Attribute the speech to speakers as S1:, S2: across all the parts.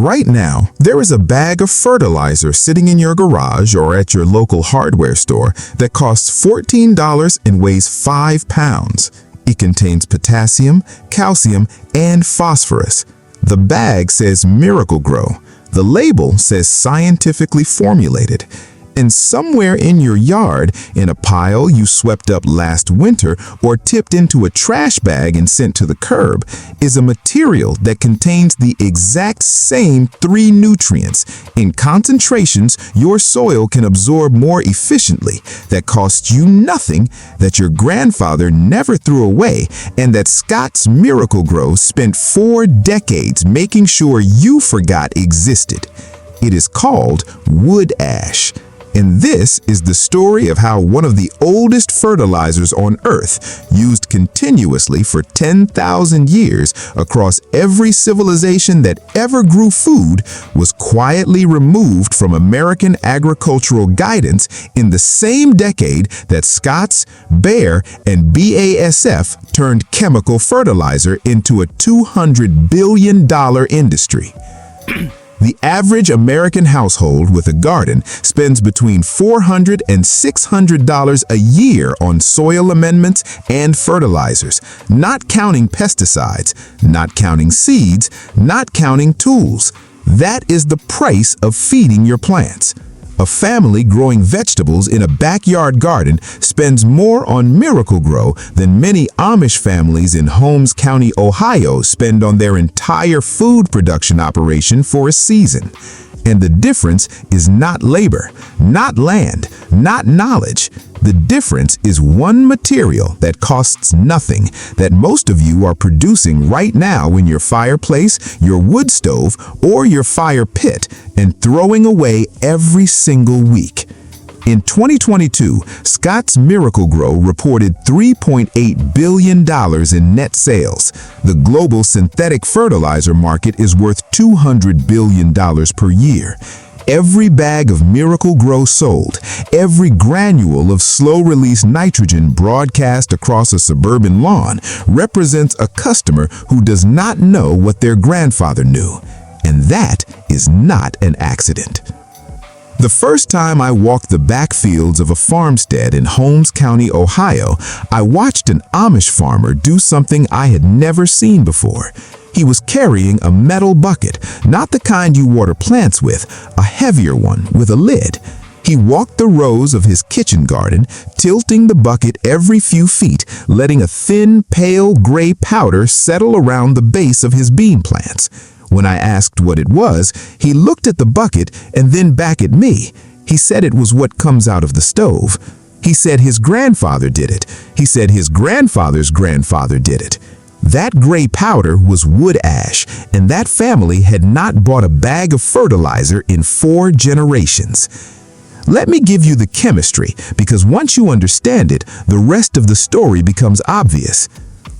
S1: Right now, there is a bag of fertilizer sitting in your garage or at your local hardware store that costs $14 and weighs 5 pounds. It contains potassium, calcium, and phosphorus. The bag says Miracle-Gro. The label says scientifically formulated. And somewhere in your yard, in a pile you swept up last winter or tipped into a trash bag and sent to the curb, is a material that contains the exact same 3 nutrients in concentrations your soil can absorb more efficiently, that costs you nothing, that your grandfather never threw away, and that Scott's Miracle-Gro spent 4 decades making sure you forgot existed. It is called wood ash. And this is the story of how one of the oldest fertilizers on Earth, used continuously for 10,000 years across every civilization that ever grew food, was quietly removed from American agricultural guidance in the same decade that Scott's, Bayer, and BASF turned chemical fertilizer into a $200 billion industry. The average American household with a garden spends between $400 and $600 a year on soil amendments and fertilizers, not counting pesticides, not counting seeds, not counting tools. That is the price of feeding your plants. A family growing vegetables in a backyard garden spends more on Miracle-Gro than many Amish families in Holmes County, Ohio spend on their entire food production operation for a season. And the difference is not labor, not land, not knowledge. The difference is one material that costs nothing, that most of you are producing right now in your fireplace, your wood stove, or your fire pit, and throwing away every single week. In 2022, Scott's Miracle-Gro reported $3.8 billion in net sales. The global synthetic fertilizer market is worth $200 billion per year. Every bag of Miracle-Gro sold, every granule of slow-release nitrogen broadcast across a suburban lawn represents a customer who does not know what their grandfather knew. And that is not an accident. The first time I walked the backfields of a farmstead in Holmes County, Ohio, I watched an Amish farmer do something I had never seen before. He was carrying a metal bucket, not the kind you water plants with, a heavier one with a lid. He walked the rows of his kitchen garden, tilting the bucket every few feet, letting a thin, pale gray powder settle around the base of his bean plants. When I asked what it was, he looked at the bucket and then back at me. He said it was what comes out of the stove. He said his grandfather did it. He said his grandfather's grandfather did it. That gray powder was wood ash, and that family had not bought a bag of fertilizer in 4 generations. Let me give you the chemistry, because once you understand it, the rest of the story becomes obvious.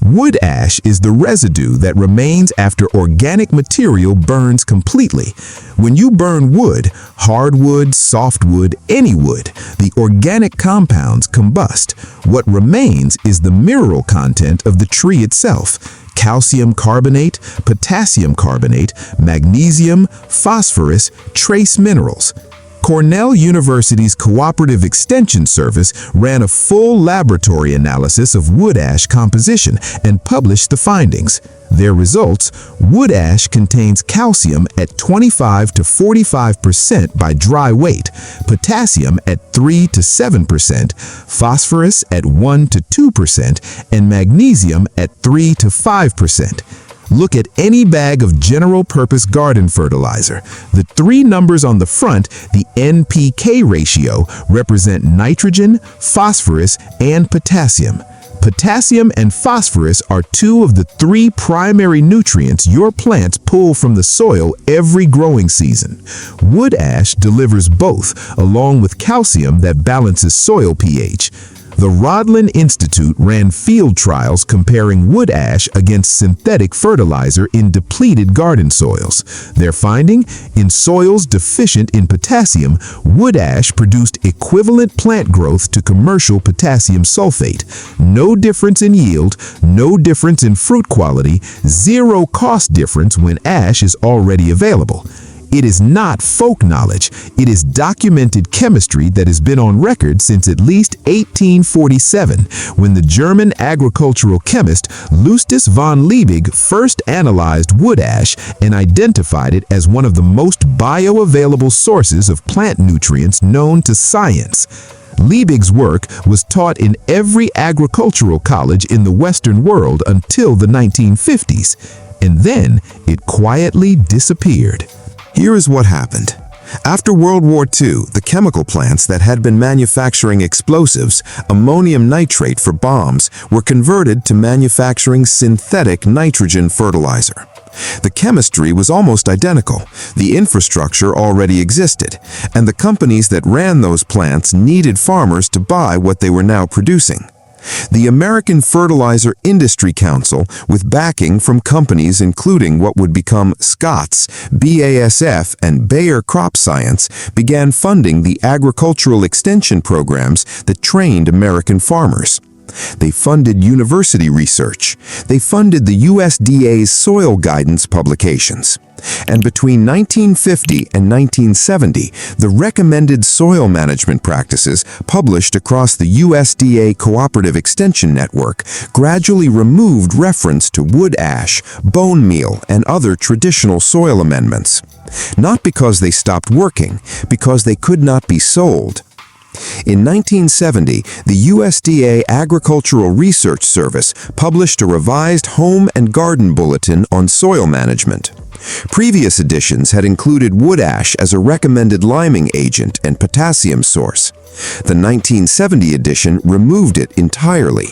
S1: Wood ash is the residue that remains after organic material burns completely. When you burn wood, hardwood, softwood, any wood, the organic compounds combust. What remains is the mineral content of the tree itself: calcium carbonate, potassium carbonate, magnesium, phosphorus, trace minerals. Cornell University's Cooperative Extension Service ran a full laboratory analysis of wood ash composition and published the findings. Their results: wood ash contains calcium at 25 to 45% by dry weight, potassium at 3 to 7%, phosphorus at 1 to 2%, and magnesium at 3 to 5%. Look at any bag of general-purpose garden fertilizer. The 3 numbers on the front, the NPK ratio, represent nitrogen, phosphorus, and potassium. Potassium and phosphorus are 2 of the 3 primary nutrients your plants pull from the soil every growing season. Wood ash delivers both, along with calcium that balances soil pH. The Rodlin Institute ran field trials comparing wood ash against synthetic fertilizer in depleted garden soils. Their finding? In soils deficient in potassium, wood ash produced equivalent plant growth to commercial potassium sulfate. No difference in yield, no difference in fruit quality, zero cost difference when ash is already available. It is not folk knowledge. It is documented chemistry that has been on record since at least 1847, when the German agricultural chemist Justus von Liebig first analyzed wood ash and identified it as one of the most bioavailable sources of plant nutrients known to science. Liebig's work was taught in every agricultural college in the Western world until the 1950s, and then it quietly disappeared.
S2: Here is what happened. After World War II, the chemical plants that had been manufacturing explosives, ammonium nitrate for bombs, were converted to manufacturing synthetic nitrogen fertilizer. The chemistry was almost identical, the infrastructure already existed, and the companies that ran those plants needed farmers to buy what they were now producing. The American Fertilizer Industry Council, with backing from companies including what would become Scott's, BASF, and Bayer Crop Science, began funding the agricultural extension programs that trained American farmers. They funded university research. They funded the USDA's soil guidance publications. And between 1950 and 1970, the recommended soil management practices published across the USDA Cooperative Extension Network gradually removed reference to wood ash, bone meal, and other traditional soil amendments. Not because they stopped working, because they could not be sold. In 1970, the USDA Agricultural Research Service published a revised Home and Garden Bulletin on soil management. Previous editions had included wood ash as a recommended liming agent and potassium source. The 1970 edition removed it entirely.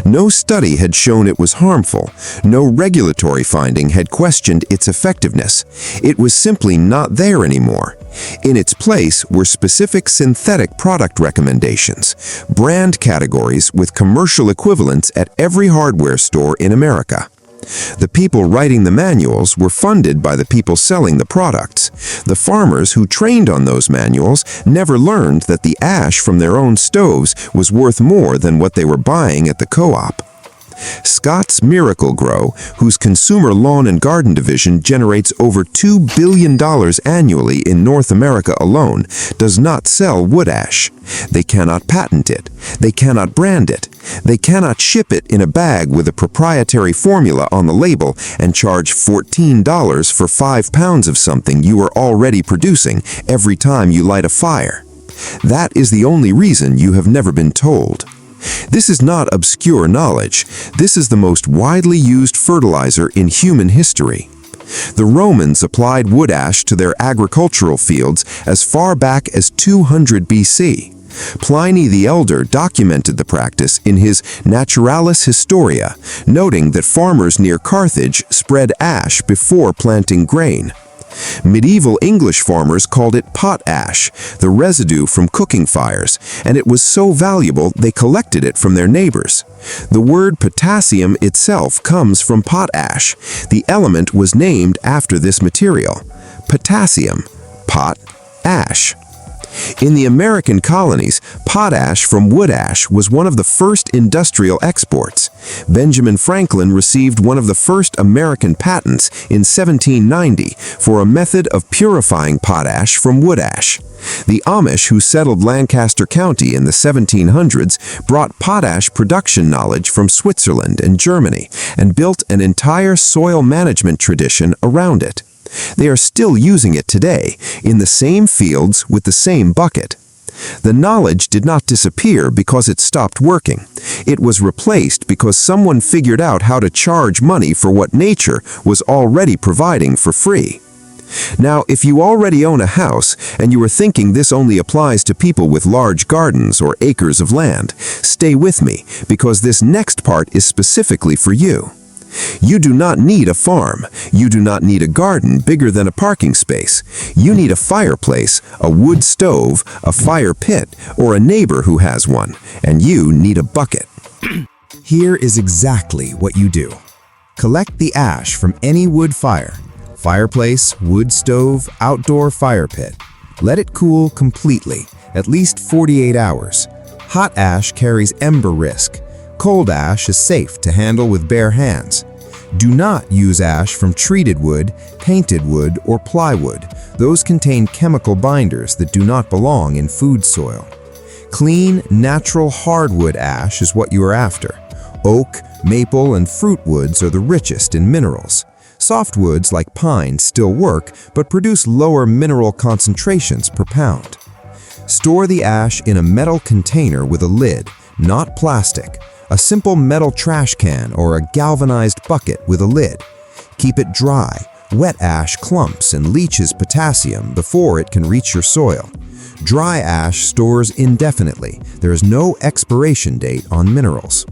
S2: No study had shown it was harmful. No regulatory finding had questioned its effectiveness. It was simply not there anymore. In its place were specific synthetic product recommendations, brand categories with commercial equivalents at every hardware store in America. The people writing the manuals were funded by the people selling the products. The farmers who trained on those manuals never learned that the ash from their own stoves was worth more than what they were buying at the co-op. Scott's Miracle-Gro, whose consumer lawn and garden division generates over $2 billion annually in North America alone, does not sell wood ash. They cannot patent it. They cannot brand it. They cannot ship it in a bag with a proprietary formula on the label and charge $14 for 5 pounds of something you are already producing every time you light a fire. That is the only reason you have never been told. This is not obscure knowledge. This is the most widely used fertilizer in human history. The Romans applied wood ash to their agricultural fields as far back as 200 BC. Pliny the Elder documented the practice in his Naturalis Historia, noting that farmers near Carthage spread ash before planting grain. Medieval English farmers called it pot ash, the residue from cooking fires, and it was so valuable they collected it from their neighbors. The word potassium itself comes from pot ash. The element was named after this material. Potassium, pot, ash. In the American colonies, potash from wood ash was one of the first industrial exports. Benjamin Franklin received one of the first American patents in 1790 for a method of purifying potash from wood ash. The Amish who settled Lancaster County in the 1700s brought potash production knowledge from Switzerland and Germany and built an entire soil management tradition around it. They are still using it today, in the same fields with the same bucket. The knowledge did not disappear because it stopped working. It was replaced because someone figured out how to charge money for what nature was already providing for free. Now, if you already own a house and you are thinking this only applies to people with large gardens or acres of land, stay with me because this next part is specifically for you. You do not need a farm. You do not need a garden bigger than a parking space. You need a fireplace, a wood stove, a fire pit, or a neighbor who has one, and you need a bucket.
S3: Here is exactly what you do. Collect the ash from any wood fire, fireplace, wood stove, outdoor fire pit. Let it cool completely, at least 48 hours. Hot ash carries ember risk. Cold ash is safe to handle with bare hands. Do not use ash from treated wood, painted wood, or plywood. Those contain chemical binders that do not belong in food soil. Clean, natural hardwood ash is what you are after. Oak, maple, and fruit woods are the richest in minerals. Softwoods like pine still work, but produce lower mineral concentrations per pound. Store the ash in a metal container with a lid, not plastic. A simple metal trash can or a galvanized bucket with a lid. Keep it dry. Wet ash clumps and leaches potassium before it can reach your soil. Dry ash stores indefinitely. There is no expiration date on minerals.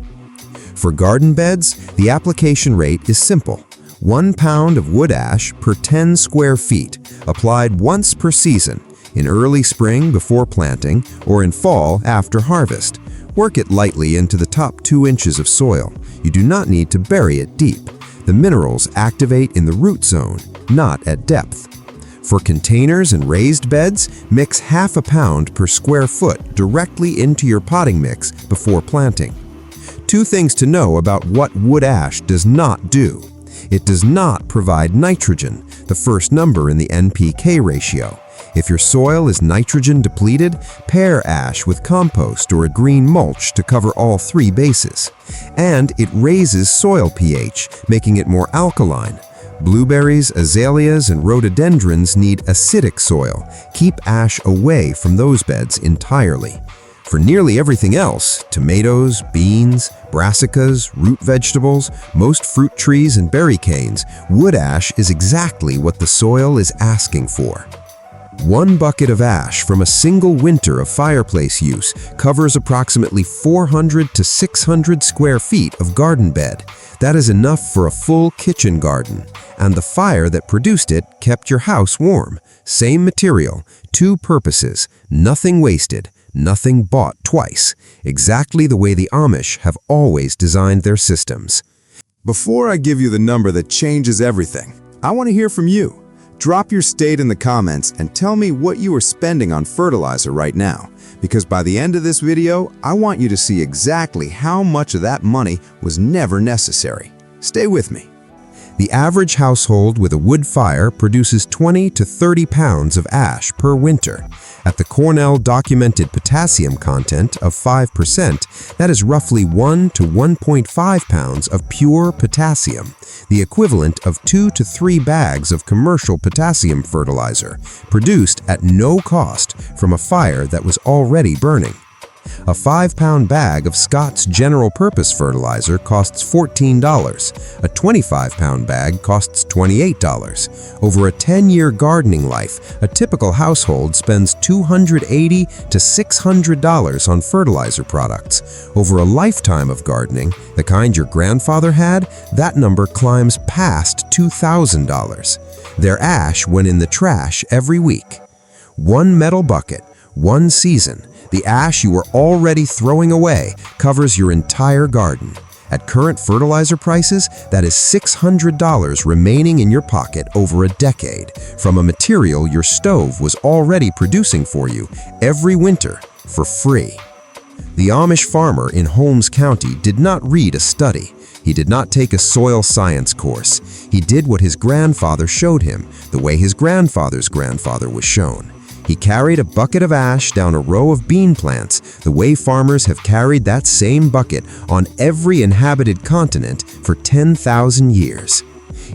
S3: For garden beds, the application rate is simple. 1 pound of wood ash per 10 square feet, applied once per season, in early spring before planting or in fall after harvest. Work it lightly into the top 2 inches of soil. You do not need to bury it deep. The minerals activate in the root zone, not at depth. For containers and raised beds, mix half a pound per square foot directly into your potting mix before planting. 2 things to know about what wood ash does not do. It does not provide nitrogen, the first number in the NPK ratio. If your soil is nitrogen depleted, pair ash with compost or a green mulch to cover all 3 bases. And it raises soil pH, making it more alkaline. Blueberries, azaleas, and rhododendrons need acidic soil. Keep ash away from those beds entirely. For nearly everything else, tomatoes, beans, brassicas, root vegetables, most fruit trees, and berry canes, wood ash is exactly what the soil is asking for. 1 bucket of ash from a single winter of fireplace use covers approximately 400 to 600 square feet of garden bed. That is enough for a full kitchen garden. And the fire that produced it kept your house warm. Same material, 2 purposes, nothing wasted, nothing bought twice. Exactly the way the Amish have always designed their systems.
S4: Before I give you the number that changes everything, I want to hear from you. Drop your state in the comments and tell me what you are spending on fertilizer right now, because by the end of this video, I want you to see exactly how much of that money was never necessary. Stay with me.
S3: The average household with a wood fire produces 20 to 30 pounds of ash per winter. At the Cornell documented potassium content of 5%, that is roughly 1 to 1.5 pounds of pure potassium, the equivalent of 2 to 3 bags of commercial potassium fertilizer, produced at no cost from a fire that was already burning. A 5-pound bag of Scott's General Purpose Fertilizer costs $14. A 25-pound bag costs $28. Over a 10-year gardening life, a typical household spends $280 to $600 on fertilizer products. Over a lifetime of gardening, the kind your grandfather had, that number climbs past $2,000. Their ash went in the trash every week. 1 metal bucket, 1 season. The ash you are already throwing away covers your entire garden. At current fertilizer prices, that is $600 remaining in your pocket over a decade from a material your stove was already producing for you every winter for free. The Amish farmer in Holmes County did not read a study. He did not take a soil science course. He did what his grandfather showed him, the way his grandfather's grandfather was shown. He carried a bucket of ash down a row of bean plants, the way farmers have carried that same bucket on every inhabited continent for 10,000 years.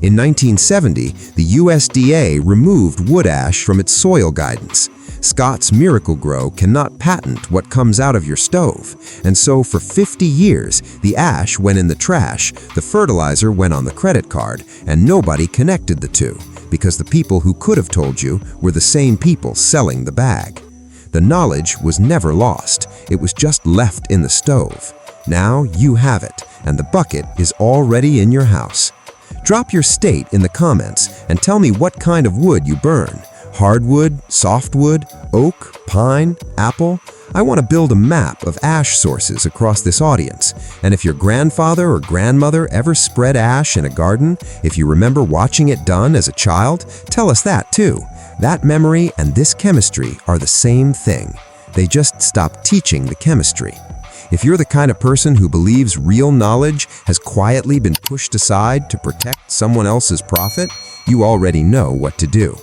S3: In 1970, the USDA removed wood ash from its soil guidance. Scott's Miracle-Gro cannot patent what comes out of your stove, and so for 50 years, the ash went in the trash, the fertilizer went on the credit card, and nobody connected the two, because the people who could have told you were the same people selling the bag. The knowledge was never lost, it was just left in the stove. Now you have it, and the bucket is already in your house. Drop your state in the comments and tell me what kind of wood you burn. Hardwood, softwood, oak, pine, apple. I want to build a map of ash sources across this audience. And if your grandfather or grandmother ever spread ash in a garden, if you remember watching it done as a child, tell us that too. That memory and this chemistry are the same thing. They just stopped teaching the chemistry. If you're the kind of person who believes real knowledge has quietly been pushed aside to protect someone else's profit, you already know what to do.